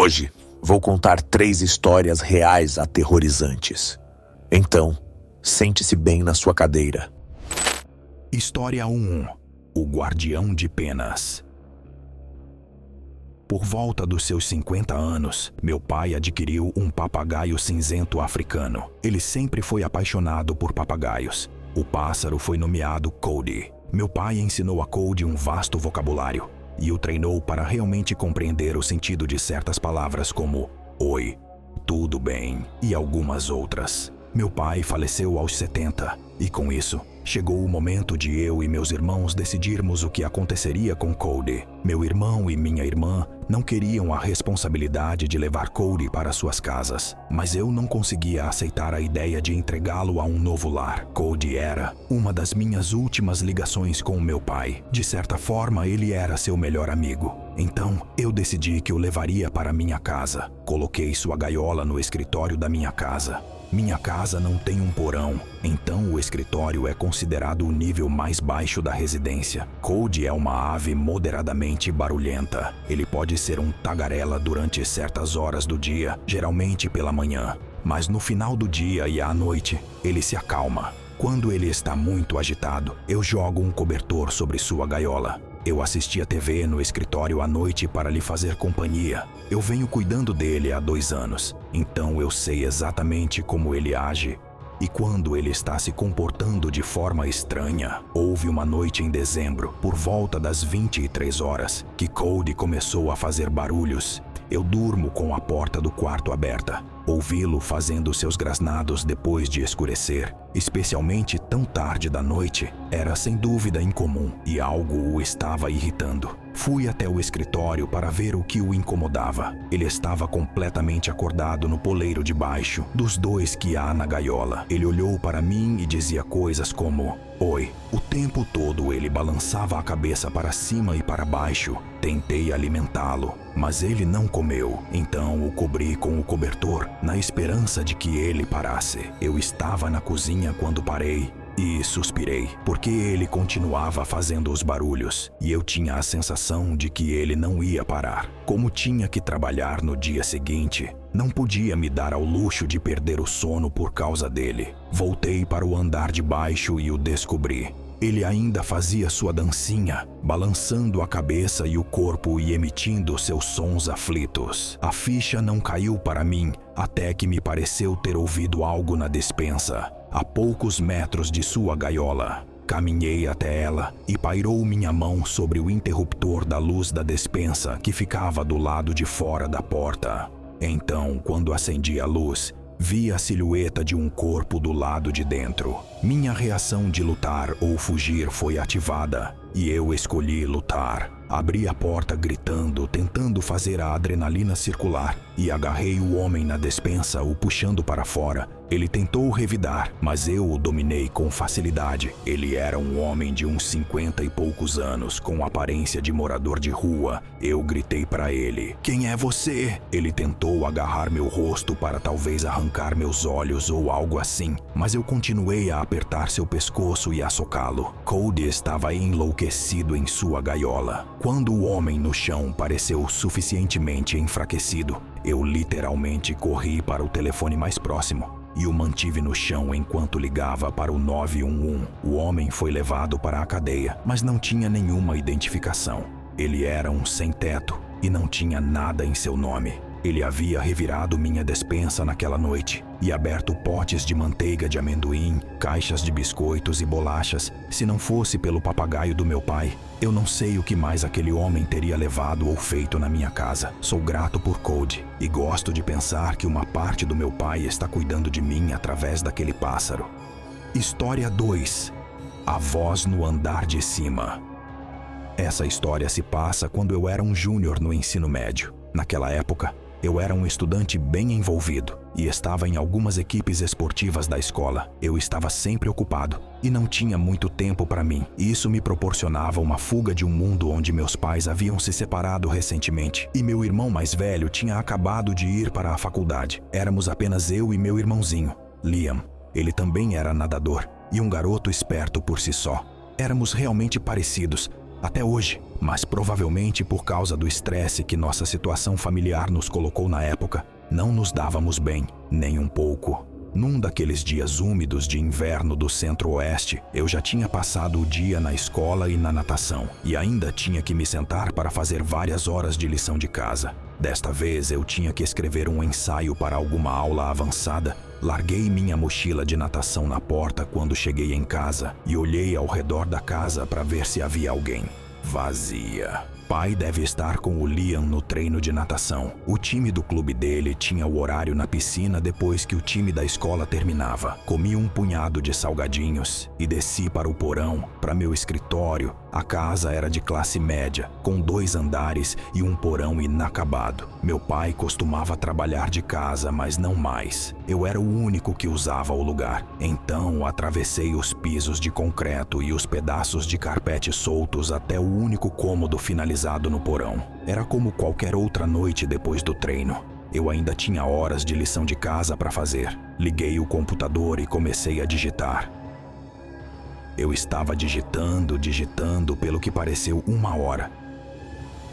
Hoje, vou contar 3 histórias reais aterrorizantes. Então, sente-se bem na sua cadeira. História 1. O Guardião de Penas. Por volta dos seus 50 anos, meu pai adquiriu um papagaio cinzento africano. Ele sempre foi apaixonado por papagaios. O pássaro foi nomeado Cody. Meu pai ensinou a Cody um vasto vocabulário e o treinou para realmente compreender o sentido de certas palavras como oi, tudo bem e algumas outras. Meu pai faleceu aos 70 e, com isso, chegou o momento de eu e meus irmãos decidirmos o que aconteceria com Cody. Meu irmão e minha irmã não queriam a responsabilidade de levar Cody para suas casas, mas eu não conseguia aceitar a ideia de entregá-lo a um novo lar. Cody era uma das minhas últimas ligações com meu pai. De certa forma, ele era seu melhor amigo. Então, eu decidi que o levaria para minha casa. Coloquei sua gaiola no escritório da minha casa. Minha casa não tem um porão, então o escritório é considerado o nível mais baixo da residência. Cody é uma ave moderadamente barulhenta. Ele pode ser um tagarela durante certas horas do dia, geralmente pela manhã. Mas no final do dia e à noite, ele se acalma. Quando ele está muito agitado, eu jogo um cobertor sobre sua gaiola. Eu assisti a TV no escritório à noite para lhe fazer companhia. Eu venho cuidando dele há 2 anos, então eu sei exatamente como ele age. E quando ele está se comportando de forma estranha, houve uma noite em dezembro, por volta das 23 horas, que Cody começou a fazer barulhos. Eu durmo com a porta do quarto aberta. Ouvi-lo fazendo seus grasnados depois de escurecer, especialmente tão tarde da noite, era sem dúvida incomum e algo o estava irritando. Fui até o escritório para ver o que o incomodava. Ele estava completamente acordado no poleiro de baixo, dos 2 que há na gaiola. Ele olhou para mim e dizia coisas como oi. O tempo todo ele balançava a cabeça para cima e para baixo. Tentei alimentá-lo, mas ele não comeu. Então o cobri com o cobertor, na esperança de que ele parasse. Eu estava na cozinha quando parei e suspirei, porque ele continuava fazendo os barulhos, e eu tinha a sensação de que ele não ia parar. Como tinha que trabalhar no dia seguinte, não podia me dar ao luxo de perder o sono por causa dele. Voltei para o andar de baixo e o descobri. Ele ainda fazia sua dancinha, balançando a cabeça e o corpo e emitindo seus sons aflitos. A ficha não caiu para mim, até que me pareceu ter ouvido algo na despensa, a poucos metros de sua gaiola. Caminhei até ela e pairou minha mão sobre o interruptor da luz da despensa que ficava do lado de fora da porta. Então, quando acendi a luz, vi a silhueta de um corpo do lado de dentro. Minha reação de lutar ou fugir foi ativada, e eu escolhi lutar. Abri a porta gritando, tentando fazer a adrenalina circular, e agarrei o homem na despensa, o puxando para fora. Ele tentou revidar, mas eu o dominei com facilidade. Ele era um homem de uns 50 e poucos anos, com aparência de morador de rua. Eu gritei para ele: "Quem é você?" Ele tentou agarrar meu rosto para talvez arrancar meus olhos ou algo assim, mas eu continuei a apertar seu pescoço e a socá-lo. Cody estava enlouquecido em sua gaiola. Quando o homem no chão pareceu suficientemente enfraquecido, eu literalmente corri para o telefone mais próximo e o mantive no chão enquanto ligava para o 911. O homem foi levado para a cadeia, mas não tinha nenhuma identificação. Ele era um sem-teto e não tinha nada em seu nome. Ele havia revirado minha despensa naquela noite e aberto potes de manteiga de amendoim, caixas de biscoitos e bolachas. Se não fosse pelo papagaio do meu pai, eu não sei o que mais aquele homem teria levado ou feito na minha casa. Sou grato por Cody e gosto de pensar que uma parte do meu pai está cuidando de mim através daquele pássaro. História 2. A voz no andar de cima. Essa história se passa quando eu era um júnior no ensino médio. Naquela época, eu era um estudante bem envolvido e estava em algumas equipes esportivas da escola. Eu estava sempre ocupado e não tinha muito tempo para mim. Isso me proporcionava uma fuga de um mundo onde meus pais haviam se separado recentemente e meu irmão mais velho tinha acabado de ir para a faculdade. Éramos apenas eu e meu irmãozinho, Liam. Ele também era nadador e um garoto esperto por si só. Éramos realmente parecidos, até hoje. Mas provavelmente por causa do estresse que nossa situação familiar nos colocou na época, não nos dávamos bem, nem um pouco. Num daqueles dias úmidos de inverno do Centro-Oeste, eu já tinha passado o dia na escola e na natação, e ainda tinha que me sentar para fazer várias horas de lição de casa. Desta vez eu tinha que escrever um ensaio para alguma aula avançada. Larguei minha mochila de natação na porta quando cheguei em casa e olhei ao redor da casa para ver se havia alguém. Vazia. Pai deve estar com o Liam no treino de natação. O time do clube dele tinha o horário na piscina depois que o time da escola terminava. Comi um punhado de salgadinhos e desci para o porão, para meu escritório. A casa era de classe média, com 2 andares e um porão inacabado. Meu pai costumava trabalhar de casa, mas não mais. Eu era o único que usava o lugar. Então atravessei os pisos de concreto e os pedaços de carpete soltos até o único cômodo finalizado no porão. Era como qualquer outra noite depois do treino. Eu ainda tinha horas de lição de casa para fazer. Liguei o computador e comecei a digitar. Eu estava digitando pelo que pareceu 1 hora,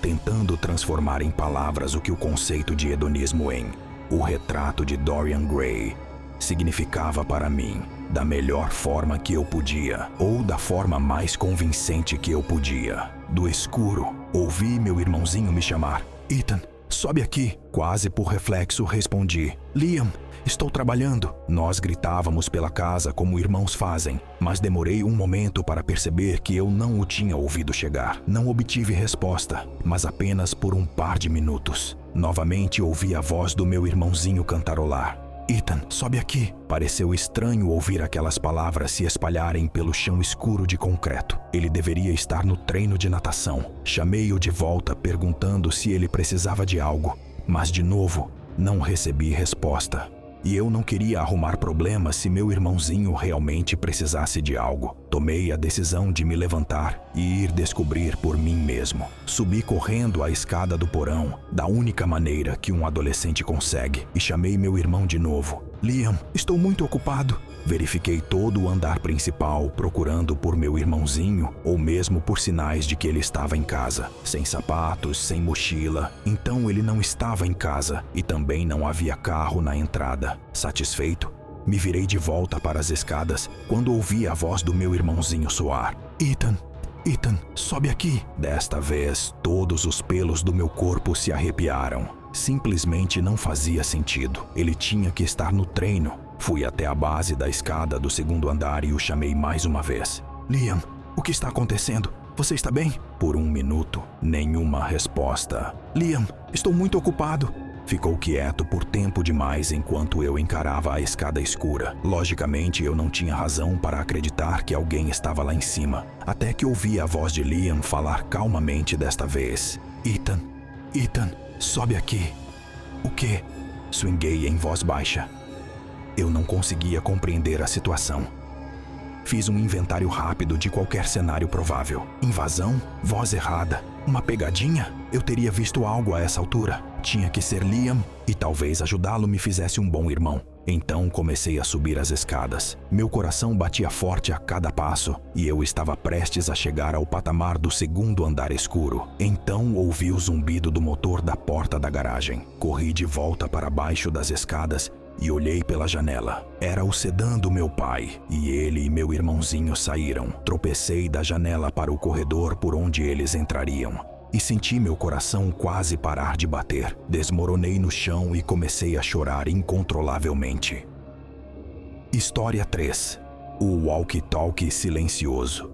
tentando transformar em palavras o que o conceito de hedonismo em O Retrato de Dorian Gray significava para mim, da melhor forma que eu podia, ou da forma mais convincente que eu podia. Do escuro, ouvi meu irmãozinho me chamar. Ethan, sobe aqui. Quase por reflexo respondi. Liam, estou trabalhando. Nós gritávamos pela casa como irmãos fazem, mas demorei um momento para perceber que eu não o tinha ouvido chegar. Não obtive resposta, mas apenas por um par de minutos. Novamente ouvi a voz do meu irmãozinho cantarolar. Ethan, sobe aqui. Pareceu estranho ouvir aquelas palavras se espalharem pelo chão escuro de concreto. Ele deveria estar no treino de natação. Chamei-o de volta perguntando se ele precisava de algo, mas de novo, não recebi resposta. E eu não queria arrumar problemas se meu irmãozinho realmente precisasse de algo. Tomei a decisão de me levantar e ir descobrir por mim mesmo. Subi correndo a escada do porão, da única maneira que um adolescente consegue, e chamei meu irmão de novo. Liam, estou muito ocupado. Verifiquei todo o andar principal, procurando por meu irmãozinho ou mesmo por sinais de que ele estava em casa. Sem sapatos, sem mochila. Então ele não estava em casa e também não havia carro na entrada. Satisfeito, me virei de volta para as escadas quando ouvi a voz do meu irmãozinho soar. Ethan, sobe aqui. Desta vez, todos os pelos do meu corpo se arrepiaram. Simplesmente não fazia sentido. Ele tinha que estar no treino. Fui até a base da escada do 2º andar e o chamei mais uma vez. Liam, o que está acontecendo? Você está bem? Por um minuto, nenhuma resposta. Liam, estou muito ocupado. Ficou quieto por tempo demais enquanto eu encarava a escada escura. Logicamente, eu não tinha razão para acreditar que alguém estava lá em cima, até que ouvi a voz de Liam falar calmamente desta vez. Ethan, sobe aqui. O quê? Swinguei em voz baixa. Eu não conseguia compreender a situação. Fiz um inventário rápido de qualquer cenário provável. Invasão? Voz errada? Uma pegadinha? Eu teria visto algo a essa altura. Tinha que ser Liam e talvez ajudá-lo me fizesse um bom irmão. Então comecei a subir as escadas. Meu coração batia forte a cada passo e eu estava prestes a chegar ao patamar do 2º andar escuro. Então ouvi o zumbido do motor da porta da garagem. Corri de volta para baixo das escadas e olhei pela janela. Era o sedã do meu pai, e ele e meu irmãozinho saíram. Tropecei da janela para o corredor por onde eles entrariam, e senti meu coração quase parar de bater. Desmoronei no chão e comecei a chorar incontrolavelmente. História 3. O walkie-talkie silencioso.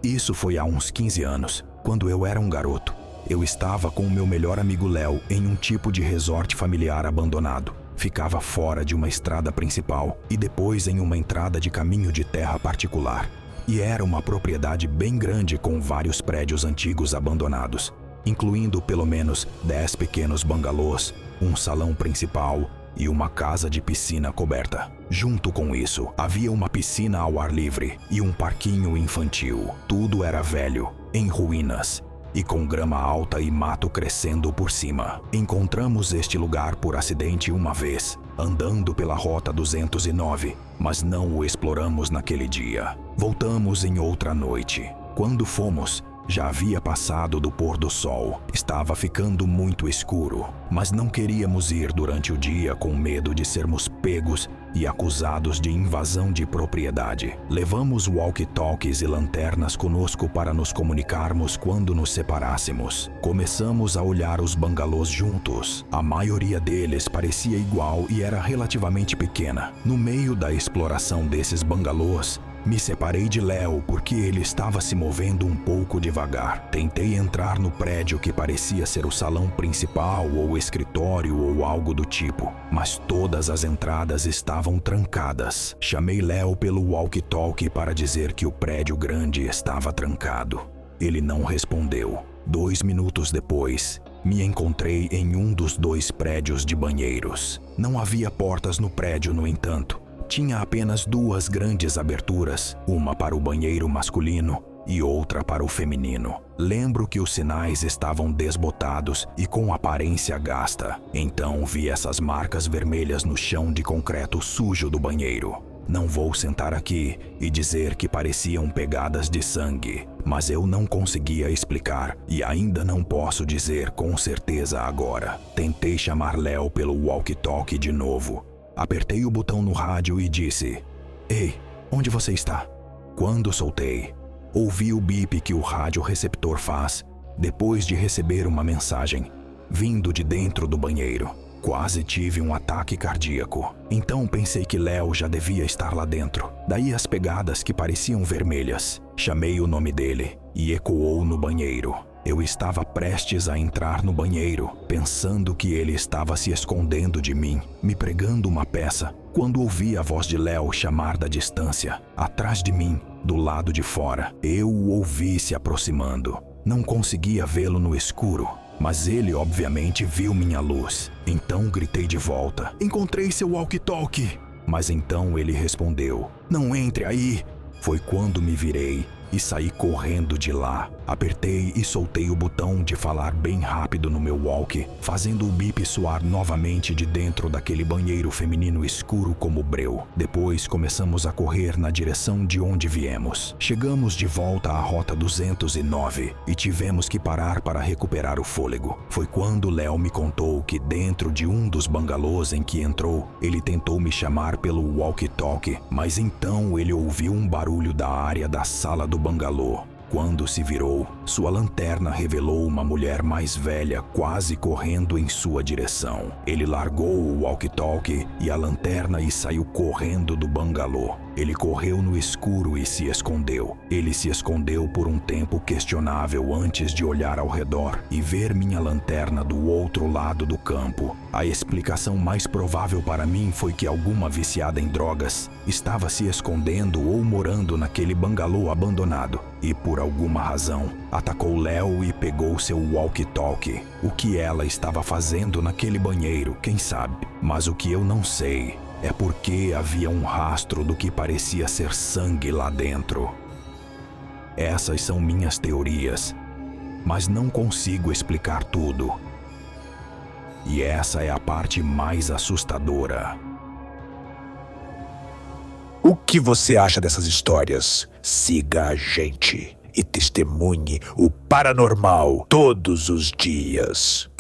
Isso foi há uns 15 anos, quando eu era um garoto. Eu estava com o meu melhor amigo Léo em um tipo de resort familiar abandonado. Ficava fora de uma estrada principal e depois em uma entrada de caminho de terra particular. E era uma propriedade bem grande com vários prédios antigos abandonados, incluindo pelo menos 10 pequenos bangalôs, um salão principal e uma casa de piscina coberta. Junto com isso, havia uma piscina ao ar livre e um parquinho infantil. Tudo era velho, em ruínas, e com grama alta e mato crescendo por cima. Encontramos este lugar por acidente uma vez, andando pela Rota 209, mas não o exploramos naquele dia. Voltamos em outra noite. Quando fomos, Já havia passado do pôr do sol. Estava ficando muito escuro, mas não queríamos ir durante o dia com medo de sermos pegos e acusados de invasão de propriedade. Levamos walkie-talkies e lanternas conosco para nos comunicarmos quando nos separássemos. Começamos a olhar os bangalôs juntos. A maioria deles parecia igual e era relativamente pequena. No meio da exploração desses bangalôs, me separei de Léo porque ele estava se movendo um pouco devagar. Tentei entrar no prédio que parecia ser o salão principal ou escritório ou algo do tipo, mas todas as entradas estavam trancadas. Chamei Léo pelo walkie-talkie para dizer que o prédio grande estava trancado. Ele não respondeu. 2 minutos depois, me encontrei em um dos 2 prédios de banheiros. Não havia portas no prédio, no entanto. Tinha apenas 2 grandes aberturas, uma para o banheiro masculino e outra para o feminino. Lembro que os sinais estavam desbotados e com aparência gasta. Então vi essas marcas vermelhas no chão de concreto sujo do banheiro. Não vou sentar aqui e dizer que pareciam pegadas de sangue, mas eu não conseguia explicar e ainda não posso dizer com certeza agora. Tentei chamar Léo pelo walkie-talkie de novo. Apertei o botão no rádio e disse: "Ei, onde você está?" Quando soltei, ouvi o bip que o rádio receptor faz depois de receber uma mensagem, vindo de dentro do banheiro. Quase tive um ataque cardíaco. Então pensei que Léo já devia estar lá dentro. Daí as pegadas que pareciam vermelhas. Chamei o nome dele e ecoou no banheiro. Eu estava prestes a entrar no banheiro, pensando que ele estava se escondendo de mim, me pregando uma peça, quando ouvi a voz de Léo chamar da distância. Atrás de mim, do lado de fora, eu o ouvi se aproximando. Não conseguia vê-lo no escuro, mas ele obviamente viu minha luz. Então gritei de volta: "Encontrei seu walkie-talkie!" Mas então ele respondeu: "Não entre aí!" Foi quando me virei e saí correndo de lá. Apertei e soltei o botão de falar bem rápido no meu walkie, fazendo o bip soar novamente de dentro daquele banheiro feminino escuro como breu. Depois começamos a correr na direção de onde viemos. Chegamos de volta à rota 209 e tivemos que parar para recuperar o fôlego. Foi quando Léo me contou que dentro de um dos bangalôs em que entrou, ele tentou me chamar pelo walkie-talkie, mas então ele ouviu um barulho da área da sala do bangalô. Quando se virou, sua lanterna revelou uma mulher mais velha quase correndo em sua direção. Ele largou o walkie-talkie e a lanterna e saiu correndo do bangalô. Ele correu no escuro e se escondeu. Ele se escondeu por um tempo questionável antes de olhar ao redor e ver minha lanterna do outro lado do campo. A explicação mais provável para mim foi que alguma viciada em drogas estava se escondendo ou morando naquele bangalô abandonado e, por alguma razão, atacou Léo e pegou seu walkie-talkie. O que ela estava fazendo naquele banheiro, quem sabe? Mas o que eu não sei é porque havia um rastro do que parecia ser sangue lá dentro. Essas são minhas teorias, mas não consigo explicar tudo. E essa é a parte mais assustadora. O que você acha dessas histórias? Siga a gente e testemunhe o paranormal todos os dias.